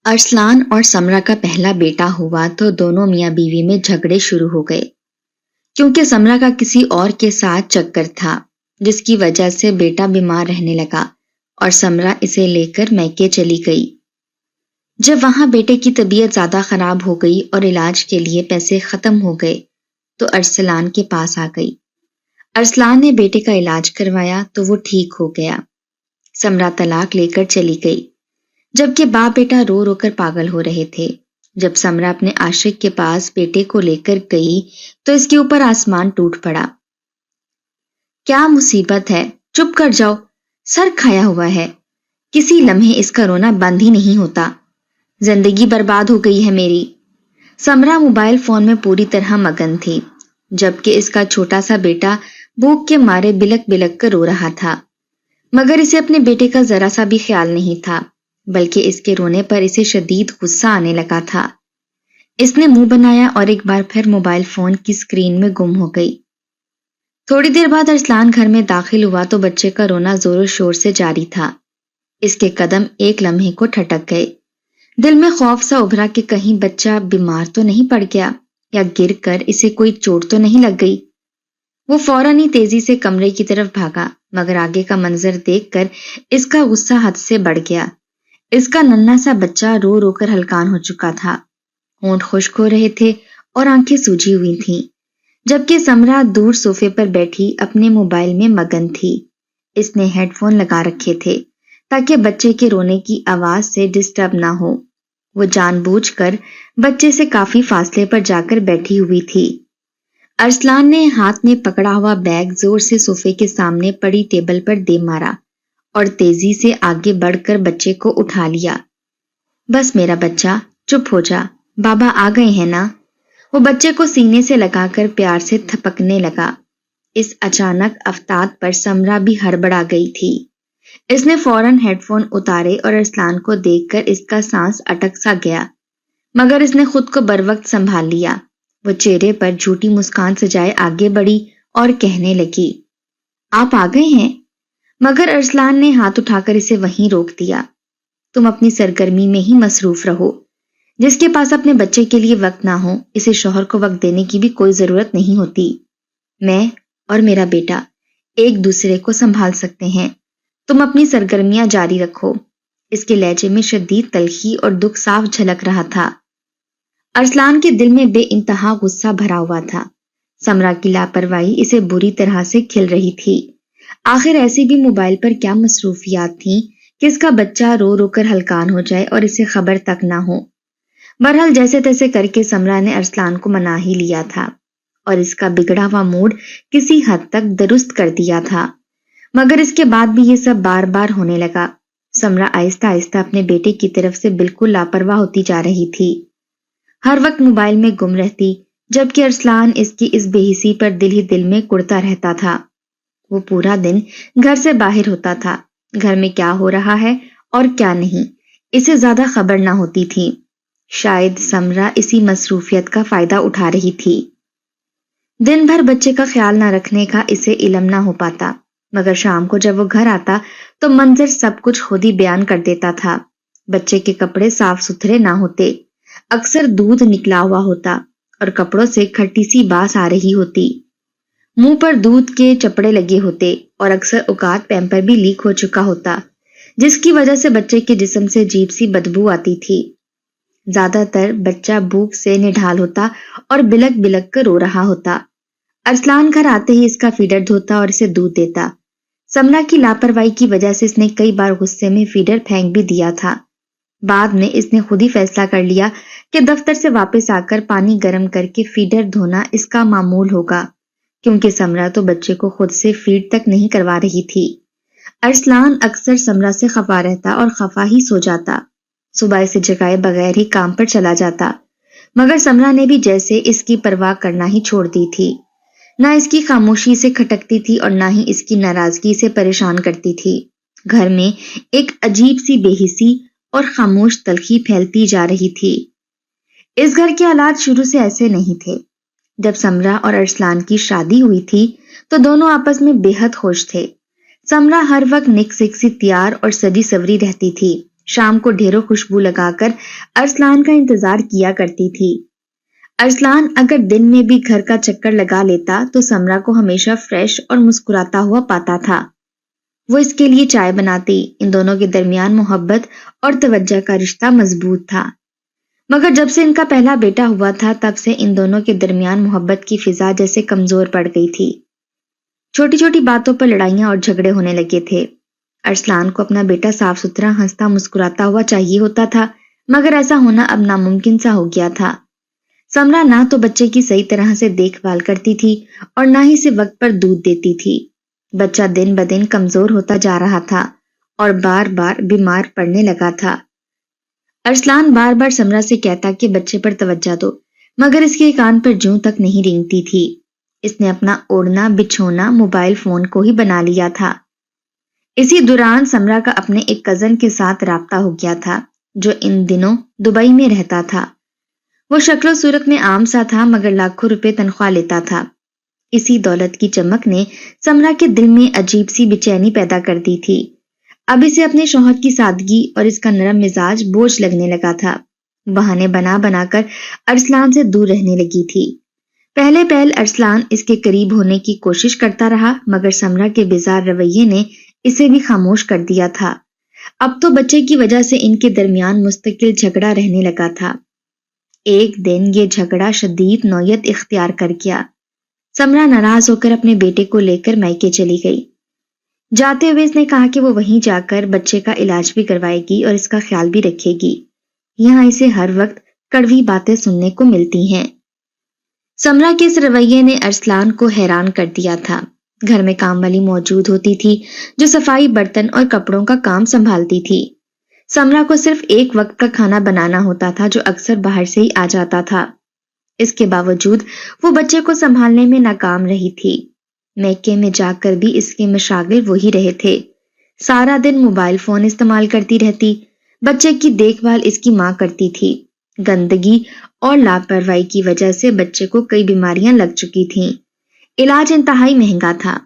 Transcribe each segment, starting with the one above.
ارسلان اور سمرا کا پہلا بیٹا ہوا تو دونوں میاں بیوی میں جھگڑے شروع ہو گئے کیونکہ سمرا کا کسی اور کے ساتھ چکر تھا، جس کی وجہ سے بیٹا بیمار رہنے لگا اور سمرا اسے لے کر میکے چلی گئی۔ جب وہاں بیٹے کی طبیعت زیادہ خراب ہو گئی اور علاج کے لیے پیسے ختم ہو گئے تو ارسلان کے پاس آ گئی۔ ارسلان نے بیٹے کا علاج کروایا تو وہ ٹھیک ہو گیا۔ سمرا طلاق لے کر چلی گئی، جبکہ باپ بیٹا رو رو کر پاگل ہو رہے تھے۔ جب سمرا اپنے عاشق کے پاس بیٹے کو لے کر گئی تو اس کے اوپر آسمان ٹوٹ پڑا۔ کیا مصیبت ہے، چپ کر جاؤ، سر کھایا ہوا ہے، کسی لمحے اس کا رونا بند ہی نہیں ہوتا، زندگی برباد ہو گئی ہے میری۔ سمرا موبائل فون میں پوری طرح مگن تھی، جبکہ اس کا چھوٹا سا بیٹا بھوک کے مارے بلک بلک کر رو رہا تھا، مگر اسے اپنے بیٹے کا ذرا سا بھی خیال نہیں تھا، بلکہ اس کے رونے پر اسے شدید غصہ آنے لگا تھا۔ اس نے منہ بنایا اور ایک بار پھر موبائل فون کی اسکرین میں گم ہو گئی۔ تھوڑی دیر بعد ارسلان گھر میں داخل ہوا تو بچے کا رونا زور و شور سے جاری تھا۔ اس کے قدم ایک لمحے کو ٹھٹک گئے، دل میں خوف سا ابھرا کہ کہیں بچہ بیمار تو نہیں پڑ گیا یا گر کر اسے کوئی چوٹ تو نہیں لگ گئی۔ وہ فوراً ہی تیزی سے کمرے کی طرف بھاگا، مگر آگے کا منظر دیکھ کر اس کا غصہ حد سے بڑھ گیا۔ اس کا ننھا سا بچہ رو رو کر ہلکان ہو چکا تھا، ہونٹ خشک ہو رہے تھے اور آنکھیں سوجی ہوئی تھیں، جبکہ سمرا دور صوفے پر بیٹھی اپنے موبائل میں مگن تھی۔ اس نے ہیڈ فون لگا رکھے تھے تاکہ بچے کے رونے کی آواز سے ڈسٹرب نہ ہو۔ وہ جان بوجھ کر بچے سے کافی فاصلے پر جا کر بیٹھی ہوئی تھی۔ ارسلان نے ہاتھ میں پکڑا ہوا بیگ زور سے صوفے کے سامنے پڑی ٹیبل پر دے مارا اور تیزی سے آگے بڑھ کر بچے کو اٹھا لیا۔ بس میرا بچہ، چپ ہو جا، بابا آ گئے ہیں نا۔ وہ بچے کو سینے سے لگا کر پیار سے تھپکنے لگا۔ اس اچانک افتاد پر سمرا بھی ہڑبڑا گئی تھی۔ اس نے فوراً ہیڈ فون اتارے اور ارسلان کو دیکھ کر اس کا سانس اٹک سا گیا، مگر اس نے خود کو بروقت سنبھال لیا۔ وہ چہرے پر جھوٹی مسکان سجائے آگے بڑھی اور کہنے لگی، آپ آ گئے ہیں؟ مگر ارسلان نے ہاتھ اٹھا کر اسے وہیں روک دیا۔ تم اپنی سرگرمی میں ہی مصروف رہو، جس کے پاس اپنے بچے کے لیے وقت نہ ہو اسے شوہر کو وقت دینے کی بھی کوئی ضرورت نہیں ہوتی۔ میں اور میرا بیٹا ایک دوسرے کو سنبھال سکتے ہیں، تم اپنی سرگرمیاں جاری رکھو۔ اس کے لہجے میں شدید تلخی اور دکھ صاف جھلک رہا تھا۔ ارسلان کے دل میں بے انتہا غصہ بھرا ہوا تھا۔ سمرا کی لاپرواہی اسے بری طرح سے کھل رہی تھی۔ آخر ایسی بھی موبائل پر کیا مصروفیات تھیں کہ اس کا بچہ رو رو کر ہلکان ہو جائے اور اسے خبر تک نہ ہو۔ بہرحال جیسے تیسے کر کے سمرا نے ارسلان کو منا ہی لیا تھا اور اس کا بگڑا ہوا موڈ کسی حد تک درست کر دیا تھا، مگر اس کے بعد بھی یہ سب بار بار ہونے لگا۔ سمرا آہستہ آہستہ اپنے بیٹے کی طرف سے بالکل لاپرواہ ہوتی جا رہی تھی، ہر وقت موبائل میں گم رہتی، جبکہ ارسلان اس کی اس بے حسی پر دل ہی دل میں کڑتا رہتا تھا۔ وہ پورا دن گھر سے باہر ہوتا تھا، گھر میں کیا ہو رہا ہے اور کیا نہیں اسے زیادہ خبر نہ ہوتی تھی۔ شاید سمرا اسی مصروفیت کا فائدہ اٹھا رہی تھی۔ دن بھر بچے کا خیال نہ رکھنے کا اسے علم نہ ہو پاتا، مگر شام کو جب وہ گھر آتا تو منظر سب کچھ خود ہی بیان کر دیتا تھا۔ بچے کے کپڑے صاف ستھرے نہ ہوتے، اکثر دودھ نکلا ہوا ہوتا اور کپڑوں سے کھٹی سی باس آ رہی ہوتی، منہ پر دودھ کے چپڑے لگے ہوتے اور اکثر اوقات پیمپر بھی لیک ہو چکا ہوتا، جس کی وجہ سے بچے کے جسم سے عجیب سی بدبو آتی تھی۔ زیادہ تر بچہ بھوک سے نڈھال ہوتا اور بلک بلک کر رو رہا ہوتا۔ ارسلان گھر آتے ہی اس کا فیڈر دھوتا اور اسے دودھ دیتا۔ سمرا کی لاپرواہی کی وجہ سے اس نے کئی بار غصے میں فیڈر پھینک بھی دیا تھا۔ بعد میں اس نے خود ہی فیصلہ کر لیا کہ دفتر سے واپس آ کر پانی گرم کر کے فیڈر دھونا اس کا معمول ہوگا، کیونکہ سمرا تو بچے کو خود سے فیڈ تک نہیں کروا رہی تھی۔ ارسلان اکثر سمرا سے خفا رہتا اور خفا ہی سو جاتا، صبح اسے جگائے بغیر ہی کام پر چلا جاتا، مگر سمرا نے بھی جیسے اس کی پرواہ کرنا ہی چھوڑ دی تھی۔ نہ اس کی خاموشی سے کھٹکتی تھی اور نہ ہی اس کی ناراضگی سے پریشان کرتی تھی۔ گھر میں ایک عجیب سی بے حسی اور خاموش تلخی پھیلتی جا رہی تھی۔ اس گھر کے حالات شروع سے ایسے نہیں تھے۔ جب سمرا اور ارسلان کی شادی ہوئی تھی تو دونوں آپس میں بے حد خوش تھے۔ سمرا ہر وقت نک سک سی تیار اور سجی سوری رہتی تھی، شام کو ڈھیروں خوشبو لگا کر ارسلان کا انتظار کیا کرتی تھی۔ ارسلان اگر دن میں بھی گھر کا چکر لگا لیتا تو سمرا کو ہمیشہ فریش اور مسکراتا ہوا پاتا تھا۔ وہ اس کے لیے چائے بناتی۔ ان دونوں کے درمیان محبت اور توجہ کا رشتہ مضبوط تھا، مگر جب سے ان کا پہلا بیٹا ہوا تھا تب سے ان دونوں کے درمیان محبت کی فضا جیسے کمزور پڑ گئی تھی۔ چھوٹی چھوٹی باتوں پر لڑائیاں اور جھگڑے ہونے لگے تھے۔ ارسلان کو اپنا بیٹا صاف ستھرا ہنستا مسکراتا ہوا چاہیے ہوتا تھا، مگر ایسا ہونا اب ناممکن سا ہو گیا تھا۔ سمرا نہ تو بچے کی صحیح طرح سے دیکھ بھال کرتی تھی اور نہ ہی اسے وقت پر دودھ دیتی تھی۔ بچہ دن بدن کمزور ہوتا جا رہا تھا اور بار بار بیمار پڑنے لگا تھا۔ ارسلان بار بار سمرا سے کہتا کہ بچے پر توجہ دو، مگر اس کے کان پر جوں تک نہیں رینگتی تھی۔ اس نے اپنا اوڑھنا بچھونا موبائل فون کو ہی بنا لیا تھا۔ اسی دوران سمرا کا اپنے ایک کزن کے ساتھ رابطہ ہو گیا تھا جو ان دنوں دبئی میں رہتا تھا۔ وہ شکل و صورت میں عام سا تھا مگر لاکھوں روپے تنخواہ لیتا تھا۔ اسی دولت کی چمک نے سمرا کے دل میں عجیب سی بے چینی پیدا کر دی تھی۔ اب اسے اپنے شوہر کی سادگی اور اس کا نرم مزاج بوجھ لگنے لگا تھا۔ بہانے بنا بنا کر ارسلان سے دور رہنے لگی تھی۔ پہلے پہل ارسلان اس کے قریب ہونے کی کوشش کرتا رہا مگر سمرا کے بیزار رویے نے اسے بھی خاموش کر دیا تھا۔ اب تو بچے کی وجہ سے ان کے درمیان مستقل جھگڑا رہنے لگا تھا۔ ایک دن یہ جھگڑا شدید نوعیت اختیار کر گیا۔ سمرا ناراض ہو کر اپنے بیٹے کو لے کر میکے چلی گئی۔ جاتے ہوئے اس نے کہا کہ وہ وہیں جا کر بچے کا علاج بھی کروائے گی اور اس کا خیال بھی رکھے گی۔ یہاں اسے ہر وقت کڑوی باتیں سننے کو ملتی ہیں۔ سمرا کے اس رویے نے ارسلان کو حیران کر دیا تھا۔ گھر میں کام والی موجود ہوتی تھی جو صفائی برتن اور کپڑوں کا کام سنبھالتی تھی۔ سمرا کو صرف ایک وقت کا کھانا بنانا ہوتا تھا جو اکثر باہر سے ہی آ جاتا تھا۔ اس کے باوجود وہ بچے کو سنبھالنے میں ناکام رہی تھی۔ میکے میں جا کر بھی اس کے مشاغل وہی رہے تھے۔ سارا دن موبائل فون استعمال کرتی رہتی۔ بچے کی دیکھ بھال اس کی ماں کرتی تھی۔ گندگی اور لاپرواہی کی وجہ سے بچے کو کئی بیماریاں لگ چکی تھیں۔ علاج انتہائی مہنگا تھا۔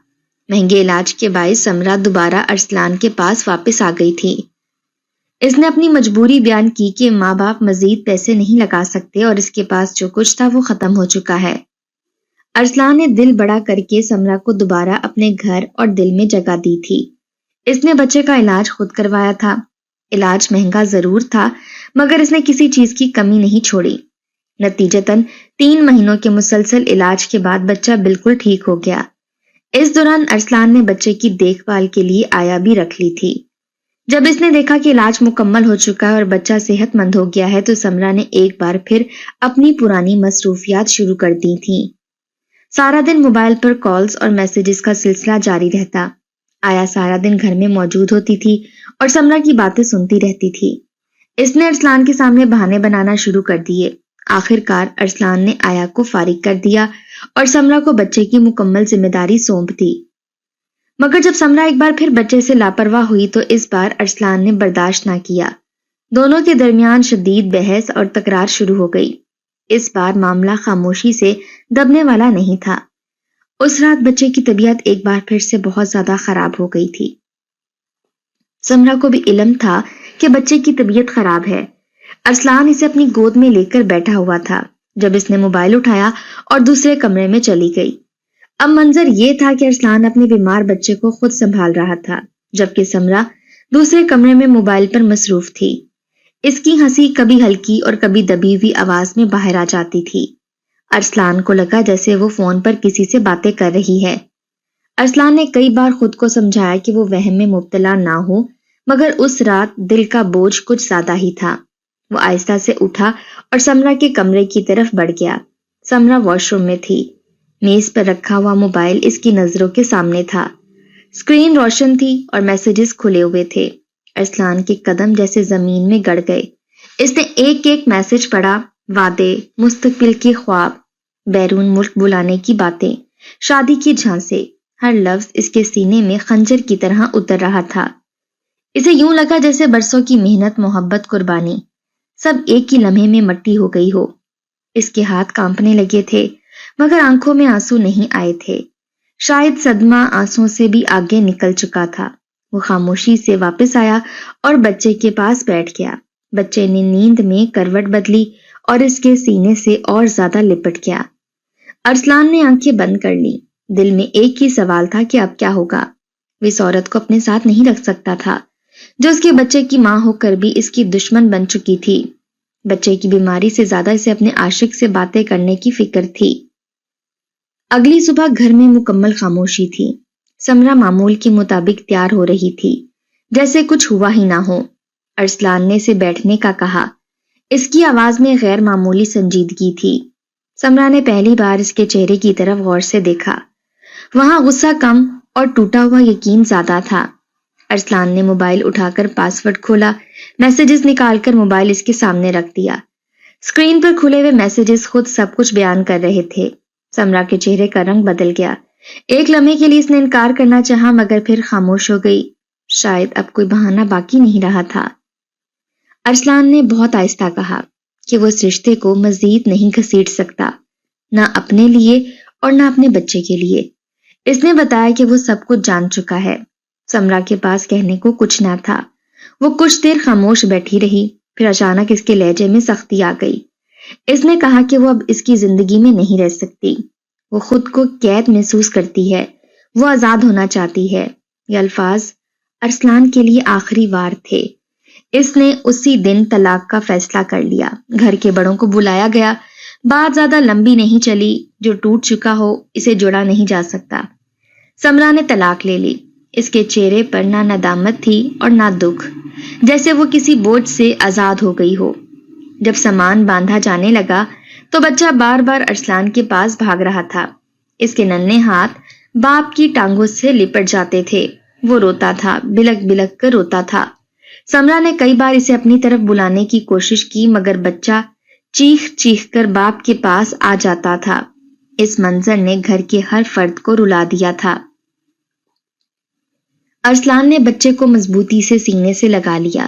مہنگے علاج کے باعث سمرا دوبارہ ارسلان کے پاس واپس آ گئی تھی۔ اس نے اپنی مجبوری بیان کی کہ ماں باپ مزید پیسے نہیں لگا سکتے اور اس کے پاس جو کچھ تھا وہ ختم ہو چکا ہے۔ ارسلان نے دل بڑا کر کے سمرا کو دوبارہ اپنے گھر اور دل میں جگہ دی تھی۔ اس نے بچے کا علاج خود کروایا تھا۔ علاج مہنگا ضرور تھا مگر اس نے کسی چیز کی کمی نہیں چھوڑی۔ نتیجتاً 3 مہینوں کے مسلسل علاج کے بعد بچہ بالکل ٹھیک ہو گیا۔ اس دوران ارسلان نے بچے کی دیکھ بھال کے لیے آیا بھی رکھ لی تھی۔ جب اس نے دیکھا کہ علاج مکمل ہو چکا ہے اور بچہ صحت مند ہو گیا ہے تو سمرا نے ایک بار پھر اپنی پرانی مصروفیات شروع کر دی تھیں۔ سارا دن موبائل پر کالز اور میسیجز کا سلسلہ جاری رہتا۔ آیا سارا دن گھر میں موجود ہوتی تھی اور سمرا کی باتیں سنتی رہتی تھی۔ اس نے ارسلان کے سامنے بہانے بنانا شروع کر دیے۔ آخر کار ارسلان نے آیا کو فارغ کر دیا اور سمرا کو بچے کی مکمل ذمہ داری سونپ دی۔ مگر جب سمرا ایک بار پھر بچے سے لاپرواہ ہوئی تو اس بار ارسلان نے برداشت نہ کیا۔ دونوں کے درمیان شدید بحث اور تکرار شروع ہو گئی۔ اس بار معاملہ خاموشی سے دبنے والا نہیں تھا۔ اس رات بچے کی طبیعت ایک بار پھر سے بہت زیادہ خراب ہو گئی تھی۔ سمرا کو بھی علم تھا کہ بچے کی طبیعت خراب ہے۔ ارسلان اسے اپنی گود میں لے کر بیٹھا ہوا تھا جب اس نے موبائل اٹھایا اور دوسرے کمرے میں چلی گئی۔ اب منظر یہ تھا کہ ارسلان اپنے بیمار بچے کو خود سنبھال رہا تھا جبکہ سمرا دوسرے کمرے میں موبائل پر مصروف تھی۔ اس کی ہنسی کبھی ہلکی اور کبھی دبی ہوئی آواز میں باہر آ جاتی تھی۔ ارسلان کو لگا جیسے وہ فون پر کسی سے باتیں کر رہی ہے۔ ارسلان نے کئی بار خود کو سمجھایا کہ وہ وہم میں مبتلا نہ ہو مگر اس رات دل کا بوجھ کچھ زیادہ ہی تھا۔ وہ آہستہ سے اٹھا اور سمرا کے کمرے کی طرف بڑھ گیا۔ سمرا واش روم میں تھی۔ میز پر رکھا ہوا موبائل اس کی نظروں کے سامنے تھا۔ اسکرین روشن تھی اور میسیجز کھلے ہوئے تھے۔ ارسلان کے قدم جیسے زمین میں گڑ گئے۔ اس نے ایک ایک میسیج پڑھا۔ وعدے، مستقبل کے خواب، بیرون ملک بلانے کی باتیں، شادی کی جھانسے، ہر لفظ اس کے سینے میں خنجر کی طرح اتر رہا تھا۔ اسے یوں لگا جیسے برسوں کی محنت، محبت، قربانی سب ایک ہی لمحے میں مٹی ہو گئی ہو۔ اس کے ہاتھ کانپنے لگے تھے مگر آنکھوں میں آنسو نہیں آئے تھے۔ شاید صدمہ آنسوں سے بھی آگے نکل چکا تھا۔ وہ خاموشی سے واپس آیا اور بچے کے پاس بیٹھ گیا۔ بچے نے نیند میں کروٹ بدلی اور اس کے سینے سے اور زیادہ لپٹ گیا۔ ارسلان نے آنکھیں بند کر لی۔ دل میں ایک ہی سوال تھا کہ اب کیا ہوگا۔ وہ اس عورت کو اپنے ساتھ نہیں رکھ سکتا تھا جو اس کے بچے کی ماں ہو کر بھی اس کی دشمن بن چکی تھی۔ بچے کی بیماری سے زیادہ اسے اپنے عاشق سے باتیں کرنے کی فکر تھی۔ اگلی صبح گھر میں مکمل خاموشی تھی۔ سمرا معمول کے مطابق تیار ہو رہی تھی جیسے کچھ ہوا ہی نہ ہو۔ ارسلان نے اسے بیٹھنے کا کہا۔ اس کی آواز میں غیر معمولی سنجیدگی تھی۔ سمرا نے پہلی بار اس کے چہرے کی طرف غور سے دیکھا۔ وہاں غصہ کم اور ٹوٹا ہوا یقین زیادہ تھا۔ ارسلان نے موبائل اٹھا کر پاس ورڈ کھولا، میسیجز نکال کر موبائل اس کے سامنے رکھ دیا۔ اسکرین پر کھلے ہوئے میسیجز خود سب کچھ بیان کر رہے تھے۔ سمرا کے چہرے کا رنگ بدل گیا۔ ایک لمحے کے لیے اس نے انکار کرنا چاہا مگر پھر خاموش ہو گئی۔ شاید اب کوئی بہانہ باقی نہیں رہا تھا۔ ارسلان نے بہت آہستہ کہا کہ وہ اس رشتے کو مزید نہیں گھسیٹ سکتا، نہ اپنے لیے اور نہ اپنے بچے کے لیے۔ اس نے بتایا کہ وہ سب کچھ جان چکا ہے۔ سمرا کے پاس کہنے کو کچھ نہ تھا۔ وہ کچھ دیر خاموش بیٹھی رہی، پھر اچانک اس کے لہجے میں سختی آ گئی۔ اس نے کہا کہ وہ اب اس کی زندگی میں نہیں رہ سکتی۔ وہ خود کو قید محسوس کرتی ہے، وہ آزاد ہونا چاہتی ہے۔ یہ الفاظ ارسلان کے لیے آخری وار تھے۔ اس نے اسی دن طلاق کا فیصلہ کر لیا۔ گھر کے بڑوں کو بلایا گیا۔ بات زیادہ لمبی نہیں چلی، جو ٹوٹ چکا ہو اسے جوڑا نہیں جا سکتا۔ سمرا نے طلاق لے لی۔ اس کے چہرے پر نہ ندامت تھی اور نہ دکھ، جیسے وہ کسی بوجھ سے آزاد ہو گئی ہو۔ جب سامان باندھا جانے لگا تو بچہ بار بار ارسلان کے پاس بھاگ رہا تھا۔ اس کے ننھے ہاتھ باپ کی ٹانگوں سے لپٹ جاتے تھے۔ وہ روتا تھا، بلک بلک کر روتا تھا۔ سمرا نے کئی بار اسے اپنی طرف بلانے کی کوشش کی مگر بچہ چیخ چیخ کر باپ کے پاس آ جاتا تھا۔ اس منظر نے گھر کے ہر فرد کو رلا دیا تھا۔ ارسلان نے بچے کو مضبوطی سے سینے سے لگا لیا۔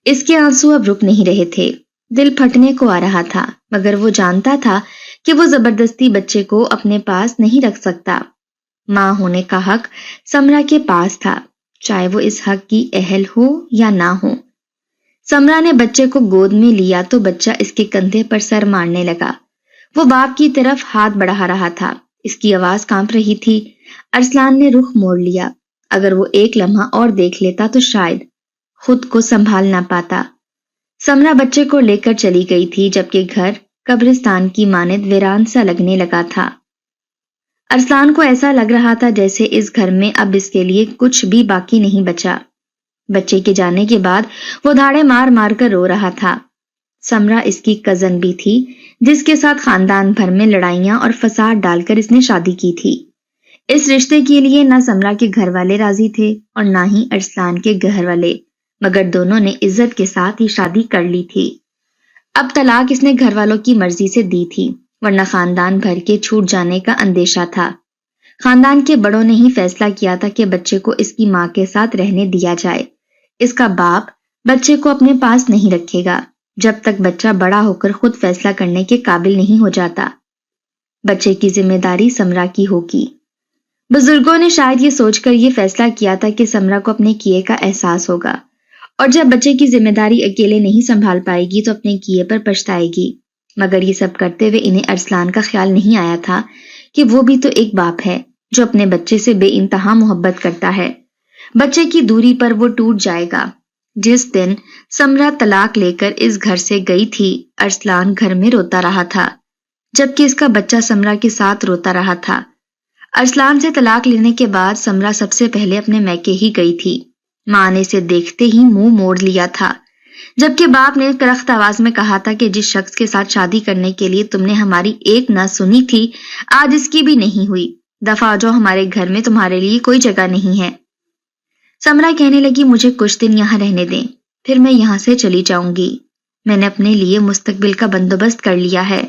اس کے آنسو اب رک نہیں رہے تھے۔ دل پھٹنے کو آ رہا تھا مگر وہ جانتا تھا کہ وہ زبردستی بچے کو اپنے پاس نہیں رکھ سکتا۔ ماں ہونے کا حق سمرا کے پاس تھا، چاہے وہ اس حق کی اہل ہو یا نہ ہو۔ سمرا نے بچے کو گود میں لیا تو بچہ اس کے کندھے پر سر مارنے لگا۔ وہ باپ کی طرف ہاتھ بڑھا رہا تھا۔ اس کی آواز کانپ رہی تھی۔ ارسلان نے رخ موڑ لیا۔ اگر وہ ایک لمحہ اور دیکھ لیتا تو شاید خود کو سنبھال نہ پاتا۔ سمرا بچے کو لے کر چلی گئی تھی جبکہ گھر قبرستان کی مانند ویران سا لگنے لگا تھا۔ ارسلان کو ایسا لگ رہا تھا جیسے اس گھر میں اب اس کے لیے کچھ بھی باقی نہیں بچا۔ بچے کے جانے کے بعد وہ دھاڑے مار مار کر رو رہا تھا۔ سمرا اس کی کزن بھی تھی جس کے ساتھ خاندان بھر میں لڑائیاں اور فساد ڈال کر اس نے شادی کی تھی۔ اس رشتے کے لیے نہ سمرا کے گھر والے راضی تھے اور نہ ہی ارسلان کے گھر والے، مگر دونوں نے عزت کے ساتھ ہی شادی کر لی تھی۔ اب طلاق اس نے گھر والوں کی مرضی سے دی تھی، ورنہ خاندان بھر کے چھوٹ جانے کا اندیشہ تھا۔ خاندان کے بڑوں نے ہی فیصلہ کیا تھا کہ بچے کو اس کی ماں کے ساتھ رہنے دیا جائے۔ اس کا باپ بچے کو اپنے پاس نہیں رکھے گا جب تک بچہ بڑا ہو کر خود فیصلہ کرنے کے قابل نہیں ہو جاتا۔ بچے کی ذمہ داری سمرا کی ہوگی۔ بزرگوں نے شاید یہ سوچ کر یہ فیصلہ کیا تھا کہ سمرا کو اپنے کیے کا احساس ہوگا اور جب بچے کی ذمہ داری اکیلے نہیں سنبھال پائے گی تو اپنے کیے پر پچھتائے گی۔ مگر یہ سب کرتے ہوئے انہیں ارسلان کا خیال نہیں آیا تھا کہ وہ بھی تو ایک باپ ہے جو اپنے بچے سے بے انتہا محبت کرتا ہے۔ بچے کی دوری پر وہ ٹوٹ جائے گا۔ جس دن سمرا طلاق لے کر اس گھر سے گئی تھی، ارسلان گھر میں روتا رہا تھا جبکہ اس کا بچہ سمرا کے ساتھ روتا رہا تھا۔ ارسلان سے طلاق لینے کے بعد سمرا سب سے پہلے اپنے میکے ہی گئی تھی۔ ماں نے اسے دیکھتے ہی منہ موڑ لیا تھا، جبکہ باپ نے کرخت آواز میں کہا تھا کہ جس شخص کے ساتھ شادی کرنے کے لیے تم نے ہماری ایک نہ سنی تھی آج اس کی بھی نہیں ہوئی۔ دفعہ ہو جاؤ، ہمارے گھر میں تمہارے لیے کوئی جگہ نہیں ہے۔ سمرا کہنے لگی مجھے کچھ دن یہاں رہنے دیں، پھر میں یہاں سے چلی جاؤں گی۔ میں نے اپنے لیے مستقبل کا بندوبست کر لیا ہے،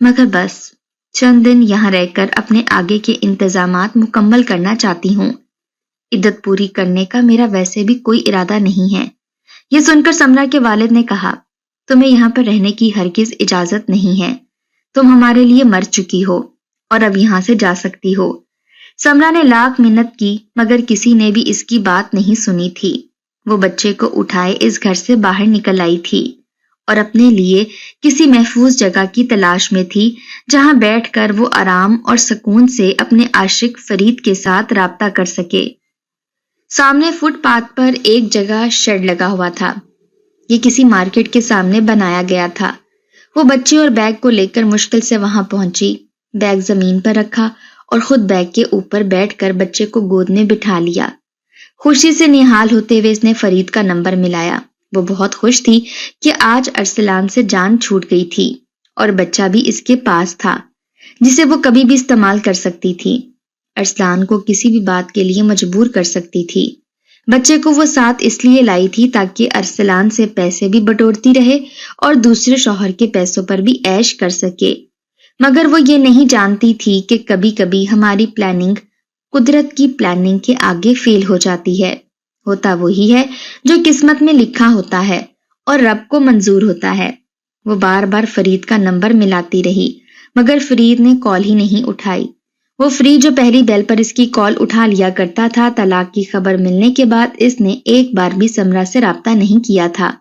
مگر بس چند دن یہاں رہ کر اپنے آگے کے انتظامات مکمل کرنا چاہتی ہوں۔ عدت پوری کرنے کا میرا ویسے بھی کوئی ارادہ نہیں ہے۔ یہ سن کر سمرا کے والد نے کہا تمہیں یہاں پر رہنے کی ہرگز اجازت نہیں ہے۔ تم ہمارے لیے مر چکی ہو اور اب یہاں سے جا سکتی ہو۔ سمرا نے لاکھ منت کی مگر کسی نے بھی اس کی بات نہیں سنی تھی۔ وہ بچے کو اٹھائے اس گھر سے باہر نکل آئی تھی اور اپنے لیے کسی محفوظ جگہ کی تلاش میں تھی جہاں بیٹھ کر وہ آرام اور سکون سے اپنے عاشق فرید کے ساتھ رابطہ کر سکے۔ سامنے فٹ پاتھ پر ایک جگہ شیڈ لگا ہوا تھا۔ یہ کسی مارکیٹ کے سامنے بنایا گیا تھا۔ وہ بچے اور بیگ کو لے کر مشکل سے وہاں پہنچی، بیگ زمین پر رکھا اور خود بیگ کے اوپر بیٹھ کر بچے کو گود میں بٹھا لیا۔ خوشی سے نہال ہوتے ہوئے اس نے فرید کا نمبر ملایا۔ وہ بہت خوش تھی کہ آج ارسلان سے جان چھوٹ گئی تھی اور بچہ بھی اس کے پاس تھا جسے وہ کبھی بھی استعمال کر سکتی تھی۔ ارسلان کو کسی بھی بات کے لیے مجبور کر سکتی تھی۔ بچے کو وہ ساتھ اس لیے لائی تھی تاکہ ارسلان سے پیسے بھی بٹورتی رہے اور دوسرے شوہر کے پیسوں پر بھی عیش کر سکے۔ مگر وہ یہ نہیں جانتی تھی کہ کبھی کبھی ہماری پلاننگ قدرت کی پلاننگ کے آگے فیل ہو جاتی ہے۔ ہوتا وہی ہے جو قسمت میں لکھا ہوتا ہے اور رب کو منظور ہوتا ہے۔ وہ بار بار فرید کا نمبر ملاتی رہی مگر فرید نے کال ہی نہیں اٹھائی۔ وہ فرید جو پہلی بیل پر اس کی کال اٹھا لیا کرتا تھا، طلاق کی خبر ملنے کے بعد اس نے ایک بار بھی سمرا سے رابطہ نہیں کیا تھا۔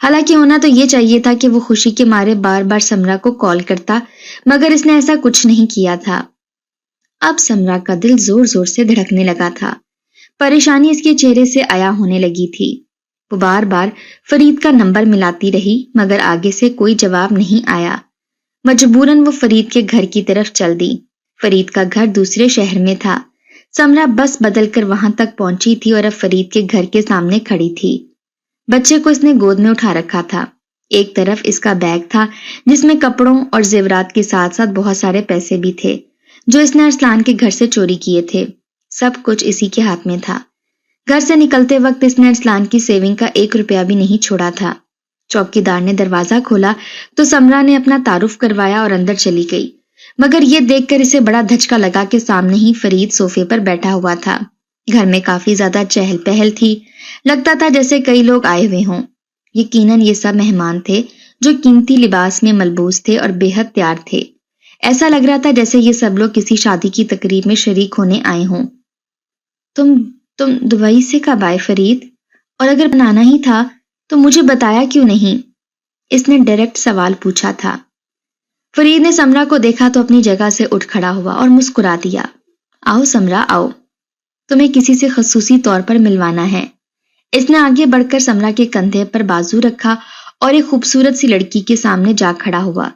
حالانکہ ہونا تو یہ چاہیے تھا کہ وہ خوشی کے مارے بار بار سمرا کو کال کرتا، مگر اس نے ایسا کچھ نہیں کیا تھا۔ اب سمرا کا دل زور زور سے دھڑکنے لگا تھا۔ پریشانی اس کے چہرے سے عیا ہونے لگی تھی۔ وہ بار بار فرید کا نمبر ملاتی رہی مگر آگے سے کوئی جواب نہیں آیا۔ مجبوراً وہ فرید کے گھر کی طرف چل دی۔ فرید کا گھر دوسرے شہر میں تھا۔ سمرا بس بدل کر وہاں تک پہنچی تھی اور اب فرید کے گھر کے سامنے کھڑی تھی۔ بچے کو اس نے گود میں اٹھا رکھا تھا۔ ایک طرف اس کا بیگ تھا جس میں کپڑوں اور زیورات کے ساتھ ساتھ بہت سارے پیسے بھی تھے جو اس نے ارسلان کے گھر سے چوری کیے تھے۔ سب کچھ اسی کے ہاتھ میں تھا۔ گھر سے نکلتے وقت اس نے ارسلان کی سیونگ کا 1 روپیہ بھی نہیں چھوڑا تھا۔ چوکیدار نے دروازہ کھولا تو سمرا نے اپنا تعارف کروایا اور اندر چلی گئی، مگر یہ دیکھ کر اسے بڑا دھچکا لگا کہ سامنے ہی فرید صوفے پر بیٹھا ہوا تھا۔ گھر میں کافی زیادہ چہل پہل تھی، لگتا تھا جیسے کئی لوگ آئے ہوئے ہوں۔ یقیناً یہ سب مہمان تھے جو قیمتی لباس میں ملبوس تھے اور بے حد تیار تھے۔ ایسا لگ رہا تھا جیسے یہ سب لوگ کسی شادی کی تقریب میں شریک ہونے آئے ہوں۔ تم دبئی سے کب آئے فرید؟ اور اگر بنانا ہی تھا تو مجھے بتایا کیوں نہیں؟ اس نے ڈائریکٹ سوال پوچھا تھا۔ فرید نے سمرا کو دیکھا تو اپنی جگہ سے اٹھ کھڑا ہوا اور مسکرا دیا۔ آؤ سمرا آؤ، تمہیں کسی سے خصوصی طور پر ملوانا ہے۔ اس نے آگے بڑھ کر سمرا کے کندھے پر بازو رکھا اور ایک خوبصورت سی لڑکی کے سامنے جا کھڑا ہوا۔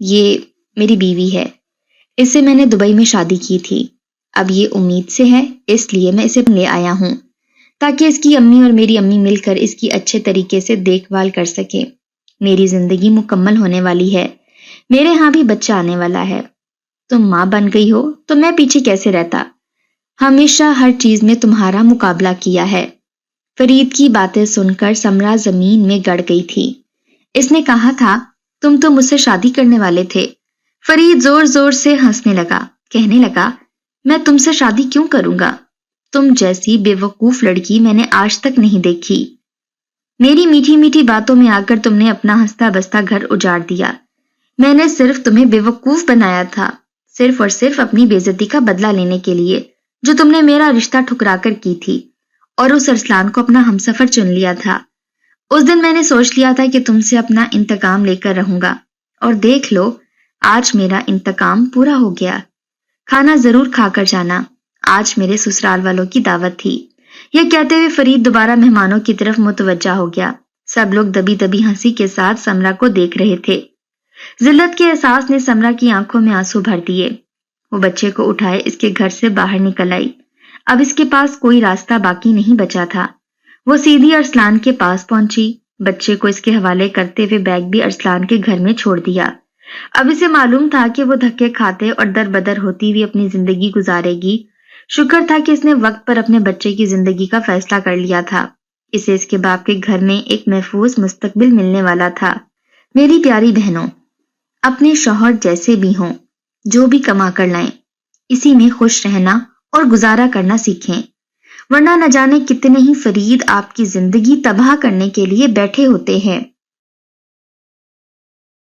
یہ میری بیوی ہے، اس سے میں نے دبئی میں شادی کی تھی۔ اب یہ امید سے ہے، اس لیے میں اسے لے آیا ہوں تاکہ اس کی امی اور میری امی مل کر اس کی اچھے طریقے سے دیکھ بھال کر سکے۔ میری زندگی مکمل ہونے والی ہے، میرے ہاں بھی بچہ آنے والا ہے۔ تم ماں بن گئی ہو تو میں پیچھے کیسے رہتا؟ ہمیشہ ہر چیز میں تمہارا مقابلہ کیا ہے۔ فرید کی باتیں سن کر سمرا زمین میں گڑ گئی تھی۔ اس نے کہا تھا تم تو مجھ سے شادی کرنے والے تھے۔ فرید زور زور سے ہنسنے لگا، کہنے لگا میں تم سے شادی کیوں کروں گا؟ تم جیسی بے وقوف لڑکی میں نے آج تک نہیں دیکھی۔ میری میٹھی میٹھی باتوں میں آ کر تم نے اپنا ہنستا بستا گھر اجاڑ دیا۔ میں نے صرف تمہیں بے وقوف بنایا تھا، صرف اور صرف اپنی بے عزتی کا بدلہ لینے کے لیے جو تم نے میرا رشتہ ٹھکرا کر کی تھی اور اس ارسلان کو اپنا ہمسفر چن لیا تھا۔ اس دن میں نے سوچ لیا تھا کہ تم سے اپنا انتقام لے کر رہوں گا، اور دیکھ لو آج میرا انتقام پورا ہو گیا۔ کھانا ضرور کھا کر جانا، آج میرے سسرال والوں کی دعوت تھی۔ یہ کہتے ہوئے فرید دوبارہ مہمانوں کی طرف متوجہ ہو گیا۔ سب لوگ دبی دبی ہنسی کے ساتھ سمرا کو دیکھ رہے تھے۔ ذلت کے احساس نے سمرا کی آنکھوں میں آنسو بھر دیے۔ وہ بچے کو اٹھائے اس کے گھر سے باہر نکل آئی۔ اب اس کے پاس کوئی راستہ باقی نہیں بچا تھا۔ وہ سیدھی ارسلان کے پاس پہنچی، بچے کو اس کے حوالے کرتے ہوئے بیگ بھی ارسلان کے گھر میں چھوڑ دیا۔ اب اسے معلوم تھا کہ وہ دھکے کھاتے اور در بدر ہوتی ہوئی اپنی زندگی گزارے گی۔ شکر تھا کہ اس نے وقت پر اپنے بچے کی زندگی کا فیصلہ کر لیا تھا۔ اسے اس کے باپ کے گھر میں ایک محفوظ مستقبل ملنے والا تھا۔ میری پیاری بہنوں، اپنے شوہر جیسے بھی ہوں، جو بھی کما کر لائیں، اسی میں خوش رہنا اور گزارا کرنا سیکھیں، ورنہ نہ جانے کتنے ہی فرید آپ کی زندگی تباہ کرنے کے لیے بیٹھے ہوتے ہیں۔